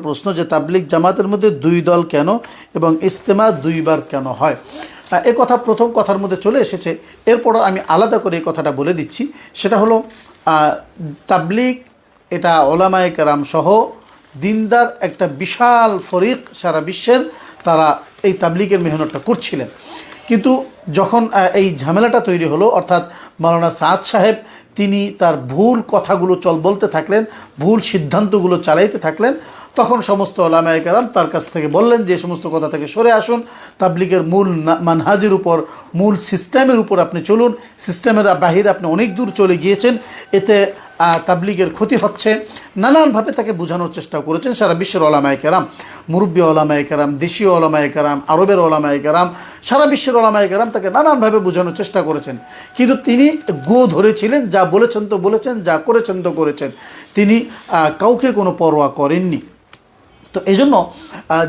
প্রশ্ন যে তাবলিগ জামাতের মধ্যে দুই দল কেন এবং ইজতেমা দুইবার কেন হয়। এ কথা প্রথম কথার মধ্যে চলে এসেছে, এরপরও আমি আলাদা করে এই কথাটা বলে দিচ্ছি। সেটা হলো তাবলিগ এটা ওলামায়ে কেরাম সহ দিনদার একটা বিশাল ফরিক সারা বিশ্বের, তারা এই তাবলিগের মেহনতটা করছিলেন। কিন্তু যখন এই ঝামেলাটা তৈরি হলো, অর্থাৎ মাওলানা সাদ সাহেব তিনি তার ভুল কথাগুলো বলতে থাকলেন, ভুল সিদ্ধান্তগুলো চালাইতে থাকলেন, তখন সমস্ত ওলামায়ে কেরাম তার কাছ থেকে বললেন যে সমস্ত কথা থেকে সরে আসুন, তাবলিগের মূল মানহাজের উপর, মূল সিস্টেমের উপর আপনি চলুন, সিস্টেমের বাহিরে আপনি অনেক দূর চলে গিয়েছেন, এতে তাবলিগের ক্ষতি হচ্ছে। নানানভাবে তাকে বোঝানোর চেষ্টা করেছেন সারা বিশ্বের ওলামায়ে কেরাম, মুরব্বী ওলামায়ে কেরাম, দেশীয় ওলামায়ে কেরাম, আরবের ওলামায়ে কেরাম, সারা বিশ্বের ওলামায়ে কেরাম তাকে নানানভাবে বোঝানোর চেষ্টা করেছেন। কিন্তু তিনি গো ধরেছিলেন, যা বলেছেন তো বলেছেন, যা করেছেন তো করেছেন, তিনি কাউকে কোনো পরোয়া করেননি। তো এই জন্য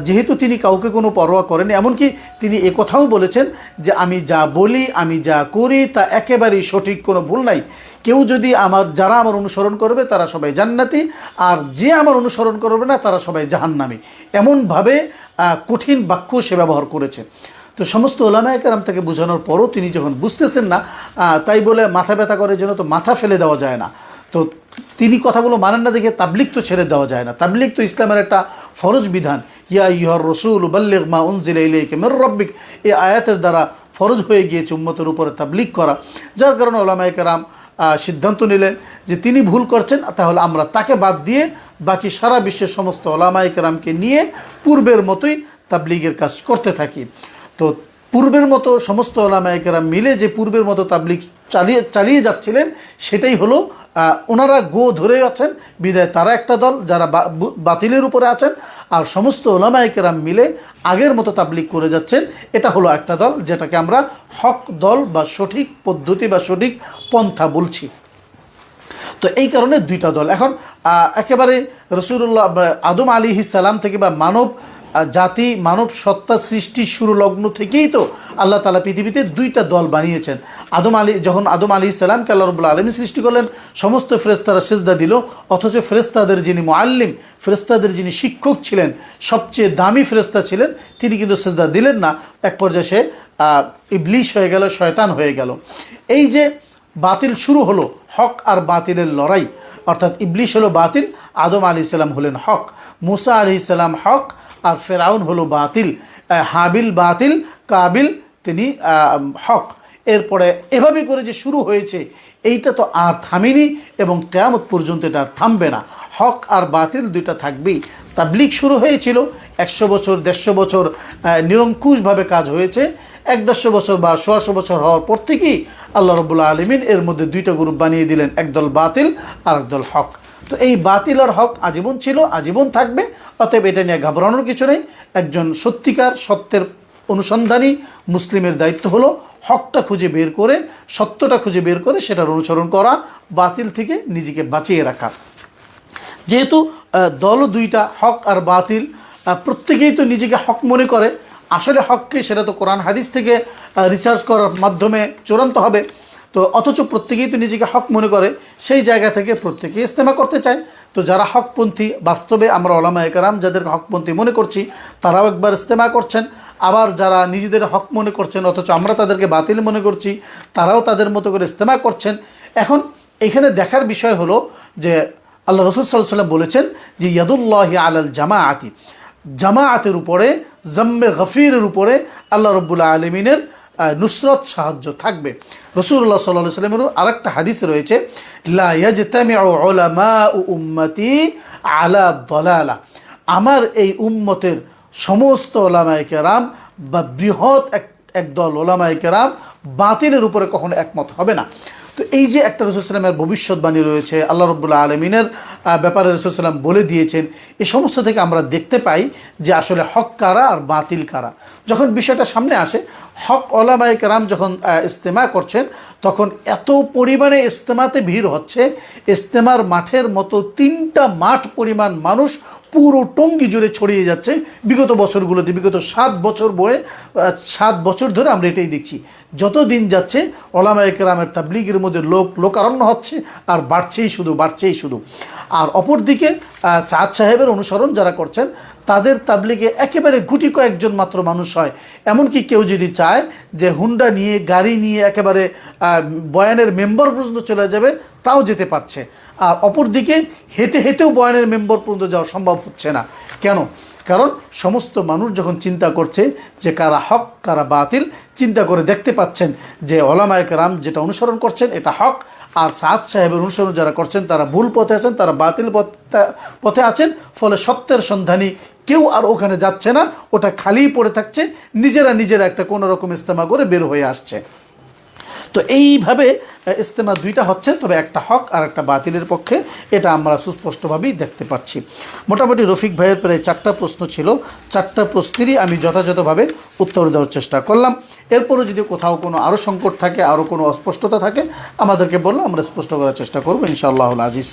যেহেতু তিনি কাউকে কোনো পরোয়া করেন, এমনকি তিনি একথাও বলেছেন যে আমি যা বলি, আমি যা করি তা একেবারেই সঠিক, কোনো ভুল নাই। কেউ যদি যারা আমার অনুসরণ করবে তারা সবাই জান্নাতি, আর যে আমার অনুসরণ করবে না তারা সবাই জাহান্নামী, এমনভাবে কঠিন বাক্য সে ব্যবহার করেছে। তো সমস্ত ওলামায়ে কেরাম তাকে বোঝানোর পরও তিনি যখন বুঝতেছেন না, তাই বলে মাথা ব্যথা করে যেন তো মাথা ফেলে দেওয়া যায় না, তো তিনি কথাগুলো মানেন না দেখে তাবলিগ তো ছেড়ে দেওয়া যায় না। তাবলিগ তো ইসলামের একটা ফরজ বিধান, ইয়া আইয়ুহার রাসূল বাল্লিগ মা উনজিলা ইলাইকা মির রাব্বিক, এই আয়াতের দ্বারা ফরজ হয়ে গিয়েছে উম্মতের উপরে তাবলিগ করা। যার কারণে ওলামায়ে কেরাম সিদ্ধান্ত নিলেন যে তিনি ভুল করছেন, তাহলে আমরা তাকে বাদ দিয়ে বাকি সারা বিশ্বের সমস্ত ওলামায়ে কেরামকে নিয়ে পূর্বের মতোই তাবলিগের কাজ করতে থাকি। তো পূর্বের মতো সমস্ত ওলামায়ে কেরাম মিলে যে পূর্বের মতো তাবলিগ চালিয়ে যাচ্ছিলেন, সেটাই হলো ওনারা গো ধরে আছেন বিদায় তারা একটা দল যারা বাতিলের উপরে আছেন, আর সমস্ত ওলামায়ে কেরাম মিলে আগের মতো তাবলিগ করে যাচ্ছেন, এটা হলো একটা দল, যেটাকে আমরা হক দল বা সঠিক পদ্ধতি বা সঠিক পন্থা বলছি। তো এই কারণে দুইটা দল। এখন একেবারে রাসূলুল্লাহ আদম আলাইহিস সালাম থেকে বা মানব জাতি, মানব সত্তা সৃষ্টির শুরু লগ্ন থেকেই তো আল্লাহ তাআলা পৃথিবীতে দুইটা দল বানিয়েছেন। যখন আদম আলাইহিস সালামকে আল্লাহ রাব্বুল আলামিন সৃষ্টি করলেন, সমস্ত ফেরেশতারা সিজদা দিল, অথচ ফেরেশতাদের যিনি মুআল্লিম, ফেরেশতাদের যিনি শিক্ষক ছিলেন, সবচেয়ে দামি ফেরেশতা ছিলেন, তিনি কিন্তু সিজদা দিলেন না। এক পর্যায়ে সে ইবলিশ হয়ে গেল, শয়তান হয়ে গেল। এই যে বাতিল শুরু হলো, হক আর বাতিলের লড়াই, অর্থাৎ ইবলিশ হলো বাতিল, আদম আলাইহিস সালাম হলেন হক, মুসা আলাইহিস সালাম হক, আর ফেরাউন হলো বাতিল, হাবিল বাতিল, কাবিল তিনি হক। এরপরে এভাবে করে যে শুরু হয়েছে, এইটা তো আর থামেনি এবং কিয়ামত পর্যন্ত এটা আর থামবে না। হক আর বাতিল দুইটা থাকবেই। তাবলিগ শুরু হয়েছিল 100 বছর, 150 বছর নিরঙ্কুশভাবে কাজ হয়েছে। 150 বছর বা 100 বছর হওয়ার পর থেকেই আল্লাহ রাব্বুল আলামিন এর মধ্যে দুইটা গ্রুপ বানিয়ে দিলেন, একদল বাতিল আর একদল হক। তো এই বাতিল আর হক আজীবন ছিল, আজীবন থাকবে, অতএব এটা নিয়ে ঘাবড়ানোর কিছু নেই। একজন সত্যিকার সত্যের অনুসন্ধানী মুসলিমের দায়িত্ব হলো হকটা খুঁজে বের করে, সত্যটা খুঁজে বের করে সেটার অনুসরণ করা, বাতিল থেকে নিজেকে বাঁচিয়ে রাখা। যেহেতু দল দুইটা, হক আর বাতিল, প্রত্যেকেই তো নিজেকে হক মনে করে, আসলে হককে সেটা তো কোরআন হাদিস থেকে রিসার্চ করার মাধ্যমে চূড়ান্ত হবে। তো অথচ প্রত্যেকেই তো নিজেকে হক মনে করে, সেই জায়গা থেকে প্রত্যেকেই ইস্তেমা করতে চায়। তো যারা হকপন্থী, বাস্তবে আমরা ওলামায়ে কেরাম যাদেরকে হকপন্থী মনে করছি, তারাও একবার ইস্তেমা করছেন। আবার যারা নিজেদের হক মনে করছেন অথচ আমরা তাদেরকে বাতিল মনে করছি, তারাও তাদের মতো করে ইস্তেমা করছেন। এখন এখানে দেখার বিষয় হলো যে আল্লাহ রাসূল সাল্লাল্লাহু আলাইহি ওয়াসাল্লাম বলেছেন যে ইয়াদুল্লাহি আলাল জামাআতি, জামাআতের উপরে, জাম্মে গফিরের উপরে আল্লাহ রাব্বুল আলামিনের নুসরত, সাহায্য থাকবে। রাসূলুল্লাহ সাল্লাল্লাহু আলাইহি ওয়াসাল্লামের আরেকটা হাদিসে রয়েছে, লা ইয়াজতামিউ উলামাউ উম্মতি আলা দালালা, আমার এই উম্মতের সমস্ত ওলামায়ে কেরাম বা বৃহৎ একদল ওলামায়ে কেরাম বাতিলের উপরে কখনো একমত হবে না। তো এই যে একটা রাসূল সাল্লাল্লাহু আলাইহি ওয়াসাল্লামের ভবিষ্যৎবাণী রয়েছে, আল্লাহ রাব্বুল আলামিনের ব্যাপারে রাসূল সাল্লাল্লাহু আলাইহি ওয়াসাল্লাম বলে দিয়েছেন, এই সমস্ত থেকে আমরা দেখতে পাই যে আসলে হক কারা আর বাতিল কারা। যখন বিষয়টা সামনে আসে, হক ওলামায়ে কেরাম যখন ইজতেমা করছেন, তখন এত পরিমাণে ইজতেমাতে ভিড় হচ্ছে, ইজতেমার মাঠের মতো 3টা মাঠ পরিমাণ মানুষ পুরো টঙ্গী জুড়ে ছড়িয়ে যাচ্ছে বিগত বছরগুলোতে। বিগত 7 বছর ধরে আমরা এটাই দেখছি। যত দিন যাচ্ছে ওলামায়ে কেরামের তাবলীগের মধ্যে লোকারণ্য হচ্ছে আর বাড়ছেই শুধু। আর অপরদিকে সাদ সাহেবের অনুসরণ যারা করছেন তাদের তাবলীগে একেবারে গুটি কয়েকজন মাত্র মানুষ হয়। এমনকি কেউ যদি চায় যে হুন্ডা নিয়ে, গাড়ি নিয়ে একেবারে বয়ানের মেম্বার পর্যন্ত চলে যাবে, তাও যেতে পারছে। আর অপরদিকে হেঁটে হেঁটেও বয়ানের মেম্বার পর্যন্ত যাওয়া সম্ভব হচ্ছে না। কেন? কারণ সমস্ত মানুষ যখন চিন্তা করছে যে কারা হক কারা বাতিল, চিন্তা করে দেখতে পাচ্ছেন যে ওলামায়ে কেরাম যেটা অনুসরণ করছেন এটা হক, আর সাদ সাহেবের অনুসরণ যারা করছেন তারা ভুল পথে আছেন, তারা বাতিল পথে আছেন। ফলে সত্যের সন্ধানী কেউ আর ওখানে যাচ্ছে না, ওটা খালিই পড়ে থাকছে, নিজেরা একটা কোনো রকম ইস্তেমা করে বের হয়ে আসছে। তো এইভাবে ইস্তেমা দুইটা হচ্ছে, তবে একটা হক আর একটা বাতিলের পক্ষে, এটা আমরা সুস্পষ্টভাবেই দেখতে পাচ্ছি। মোটামুটি রফিক ভাইয়ের প্রায় 4টা প্রশ্ন ছিল, 4টা প্রশ্নেরই আমি যথাযথভাবে উত্তর দেওয়ার চেষ্টা করলাম। এরপরও যদি কোথাও কোনো আরও সংকট থাকে, আরও কোনো অস্পষ্টতা থাকে, আমাদেরকে বললে আমরা স্পষ্ট করার চেষ্টা করবো ইনশাআল্লাহুল আজিজ।